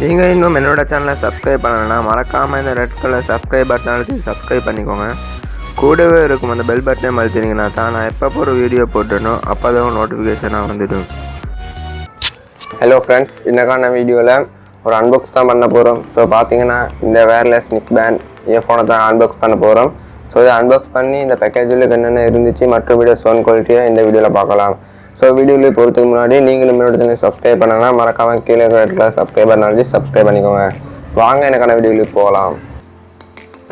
நீங்கள் இன்னும் என்னோட சேனலை சப்ஸ்கிரைப் பண்ணலைன்னா மறக்காமல் இந்த ரெட் கலர் சப்ஸ்கிரைப் பட்டன் அழுத்தி சப்ஸ்கிரைப் பண்ணிக்கோங்க. கூடவே இருக்கும் அந்த பெல் பட்டனை அழுத்தினீங்கன்னா தான் நான் எப்போ ஒரு வீடியோ போட்டுடணும் அப்போ தான் நோட்டிஃபிகேஷனாக வந்துடும். ஹலோ ஃப்ரெண்ட்ஸ், இன்றைக்கான வீடியோவில் ஒரு அன்பாக்ஸ் தான் பண்ண போகிறோம். ஸோ பார்த்தீங்கன்னா இந்த வயர்லெஸ் நிக் பேண்ட் இயர்ஃபோனை தான் அன்பாக்ஸ் பண்ண போகிறோம். ஸோ இதை அன்பாக்ஸ் பண்ணி இந்த பேக்கேஜில் என்னென்ன இருந்துச்சு மற்றும் வீடியோ சவுண்ட் குவாலிட்டியை இந்த வீடியோவில் பார்க்கலாம். ஸோ வீடியோவில் போகிறதுக்கு முன்னாடி நீங்களும் என்னோட சேனல் சப்ஸ்கிரைப் பண்ணலாம். மறக்காமல் கீழே இருக்கிற சப்ஸ்கிரைப் பண்ணி சப்ஸ்கிரைப் பண்ணிக்கோங்க. வாங்க எனக்கான வீடியோவில் போகலாம்.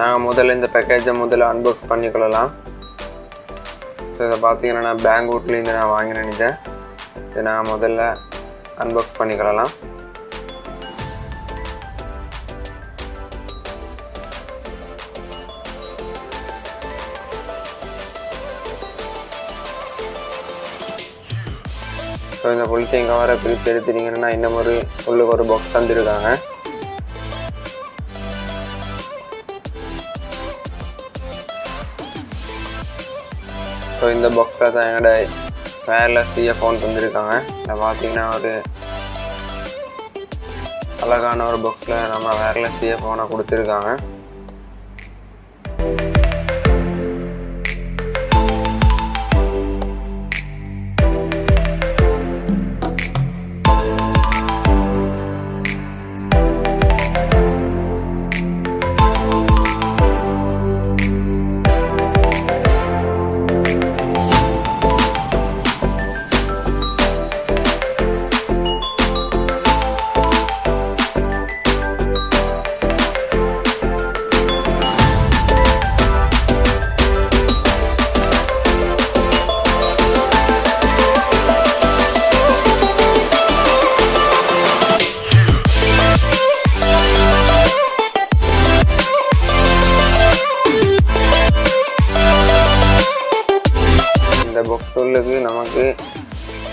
நாங்கள் முதல்ல இந்த பேக்கேஜை அன்பாக்ஸ் பண்ணிக்கொள்ளலாம். ஸோ இதை பார்த்தீங்கன்னா நான் பெங்களூர்லேருந்து நான் வாங்கினேன். இதை நான் முதல்ல அன்பாக்ஸ் பண்ணிக்கலாம். ஸோ இந்த பொலித்தீன் கவரை பிரித்து எடுத்துட்டீங்கன்னா இன்னும் உள்ளுக்கு ஒரு பாக்ஸ் தந்துருக்காங்க. ஸோ இந்த பாக்ஸில் தான் எங்களோட வயர்லெஸ் இயர்ஃபோன் தந்துருக்காங்க. இதில் பார்த்தீங்கன்னா ஒரு அழகான ஒரு பாக்ஸில் நம்ம வயர்லெஸ் இயர்ஃபோனை கொடுத்துருக்காங்க. இந்த பாக்ஸ் உள்ளுக்கு நமக்கு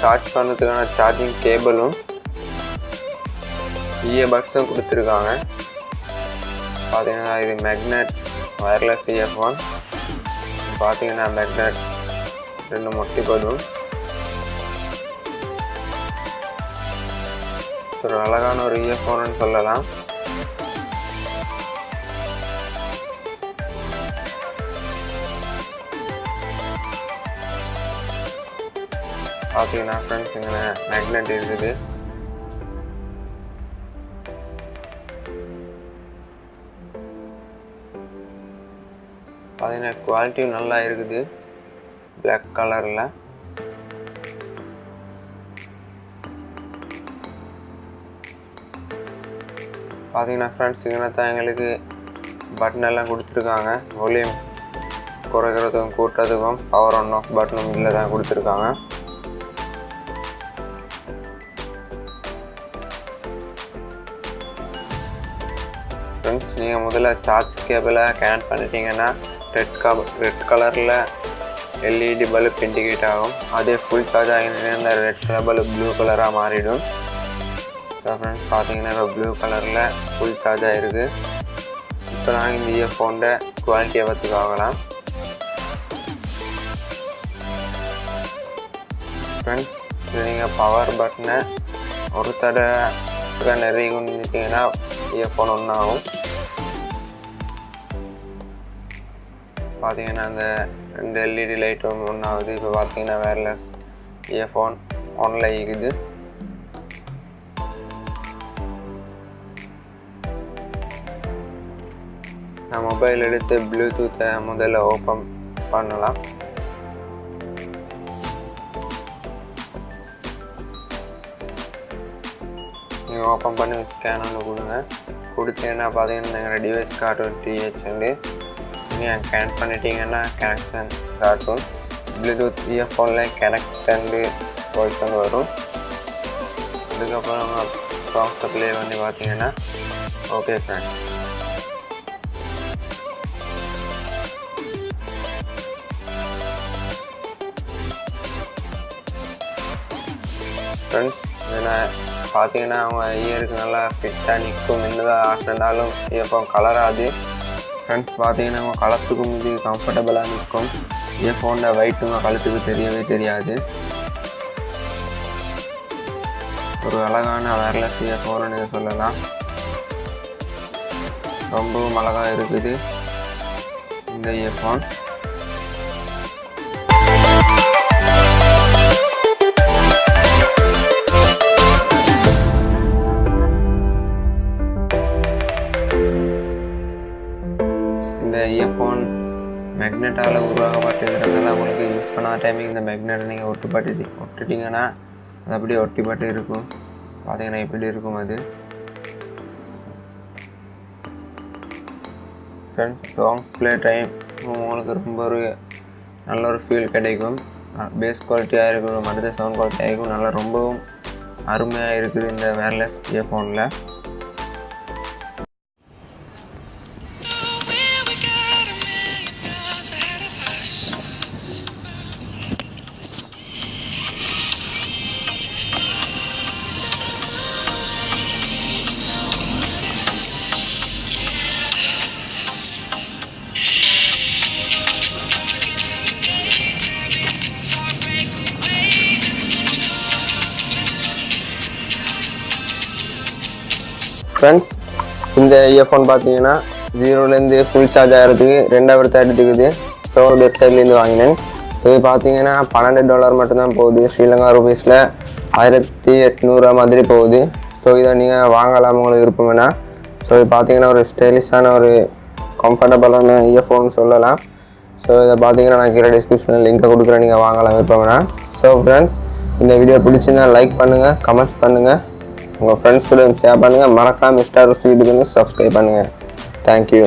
சார்ஜ் பண்ணுறதுக்கான சார்ஜிங் கேபிளும் இயர்பட்ஸும் கொடுத்துருக்காங்க. பார்த்தீங்கன்னா இது மேக்னெட் வயர்லெஸ் இயர்ஃபோன். பார்த்தீங்கன்னா மேக்னெட் 2 மொட்டி படும். ஒரு அழகான ஒரு இயர்ஃபோன்னு சொல்லலாம். பார்த்தீங்கன்னா ஃப்ரெண்ட்ஸ் இங்கே மேக்னெட் இருக்குது. பார்த்தீங்கன்னா குவாலிட்டியும் நல்லா இருக்குது பிளாக் கலரில். பார்த்தீங்கன்னா ஃப்ரெண்ட்ஸ் இங்கே தான் எங்களுக்கு பட்டன் எல்லாம் கொடுத்துருக்காங்க. வால்யூம் குறைக்கிறதுக்கும் கூட்டுறதுக்கும் பவர் ஆன் ஆஃப் பட்டனும் இதில் தான் கொடுத்துருக்காங்க. ஃப்ரெண்ட்ஸ் நீங்கள் முதல்ல சார்ஜ் கேபிளை கனெக்ட் பண்ணிட்டீங்கன்னா ரெட் கலரில் எல்இடி பல்ப் இண்டிகேட் ஆகும். அதே ஃபுல் சார்ஜ் ஆகினா இந்த ரெட் கலர் பல்ப் ப்ளூ கலராக மாறிடும். ஸோ ஃப்ரெண்ட்ஸ் பார்த்தீங்கன்னா இப்போ ப்ளூ கலரில் ஃபுல் சார்ஜ் ஆகிருக்கு. இப்போ நாங்கள் இந்த இயர்ஃபோனோட குவாலிட்டியை பற்றி பார்க்கலாம். ஃப்ரெண்ட்ஸ் இது நீங்கள் பவர் பட்டனை ஒரு தடவை நிறைய கொண்டுட்டீங்கன்னா இயர்ஃபோன் ஒன்றாகும். பார்த்தீங்கன்னா அந்த 2 எல்இடி லைட்டும் ஒன்றாகுது. இப்போ பார்த்தீங்கன்னா வயர்லெஸ் இயர்ஃபோன் ஆனில் இருக்குது. நான் மொபைல் எடுத்து ப்ளூடூத்தை முதல்ல ஓப்பன் பண்ணலாம். நீங்கள் ஓப்பன் பண்ணி ஸ்கேன் ஒன்று கொடுங்க. கொடுத்தீங்கன்னா பார்த்தீங்கன்னா எங்கள் டிவைஸ் காட்டும் டிஹெச்ண்டு. நீங்கள் கனெக்ட் பண்ணிட்டீங்கன்னா கனெக்ஷன் காட்டும். ப்ளூடூத் இயர்ஃபோனில் கனெக்ட் வாய்ஸ் வரும். அதுக்கப்புறம் சாங்ஸை ப்ளே பண்ணி பார்த்தீங்கன்னா ஓகே ஃப்ரெண்ட்ஸ். ஃப்ரெண்ட்ஸ் இதில் பார்த்தீங்கன்னா அவங்க இயருக்கு நல்லா ஃபிட்டாக நிற்கும். என்னதான் ஆசைனாலும் இயர்ஃபோன் கலராது. ஃப்ரெண்ட்ஸ் பார்த்தீங்கன்னா அவங்க கழுத்துக்கும் இது கம்ஃபர்டபுளாக நிற்கும். இயர்ஃபோனோட வெயிட்டுங்க கழுத்துக்கு தெரியவே தெரியாது. ஒரு அழகான வயர்லெஸ் இயர்ஃபோன்னு சொல்லலாம். ரொம்பவும் அழகாக இருக்குது இந்த இயர்ஃபோன். இந்த இயர்ஃபோன் மேக்னெட்டால் உருவாக்கப்பட்டிருக்கிறதுனால உங்களுக்கு யூஸ் பண்ணாத டைமிங் இந்த மேக்னெட்டை நீங்கள் ஒட்டிட்டிங்கன்னா அது அப்படியே ஒட்டிப்பட்டு இருக்கும். பார்த்தீங்கன்னா இப்படி இருக்கும் அது. ஃப்ரெண்ட்ஸ், சாங்ஸ் ப்ளே டைம் உங்களுக்கு ரொம்ப ஒரு நல்ல ஒரு ஃபீல் கிடைக்கும். பேஸ் குவாலிட்டியாக இருக்கணும், அடுத்த சவுண்ட் குவாலிட்டியாக இருக்கும். நல்லா ரொம்பவும் அருமையாக இருக்குது இந்த வயர்லெஸ் இயர்ஃபோனில். ஃப்ரெண்ட்ஸ், இந்த இயர்ஃபோன் பார்த்தீங்கன்னா 0லேருந்து ஃபுல் சார்ஜ் ஆகிறதுக்கு 2 hour எடுத்துக்குது. ஸோ வெப்சைட்லேருந்து வாங்கினேன். ஸோ இது பார்த்தீங்கன்னா $12 மட்டும்தான் போகுது. ஸ்ரீலங்கா ரூபீஸில் 1800 மாதிரி போகுது. ஸோ இதை நீங்கள் வாங்கலாம் உங்களுக்கு விருப்பம் வேணால். ஸோ இது பார்த்தீங்கன்னா ஒரு ஸ்டைலிஷான ஒரு கம்ஃபர்டபுளான இயர்ஃபோன் சொல்லலாம். ஸோ இதை பார்த்தீங்கன்னா நான் கீழே டிஸ்கிரிப்ஷனில் லிங்கை கொடுக்குறேன், நீங்கள் வாங்கலாம் விருப்பம் வேணால். ஸோ ஃப்ரெண்ட்ஸ், இந்த வீடியோ பிடிச்சிருந்தா லைக் பண்ணுங்கள், கமெண்ட்ஸ் பண்ணுங்கள், உங்கள் ஃப்ரெண்ட்ஸ் கூட ஷேர் பண்ணுங்கள். மறக்காமல் Rusdhi யூடியூப் சப்ஸ்கிரைப் பண்ணுங்கள். தேங்க்யூ.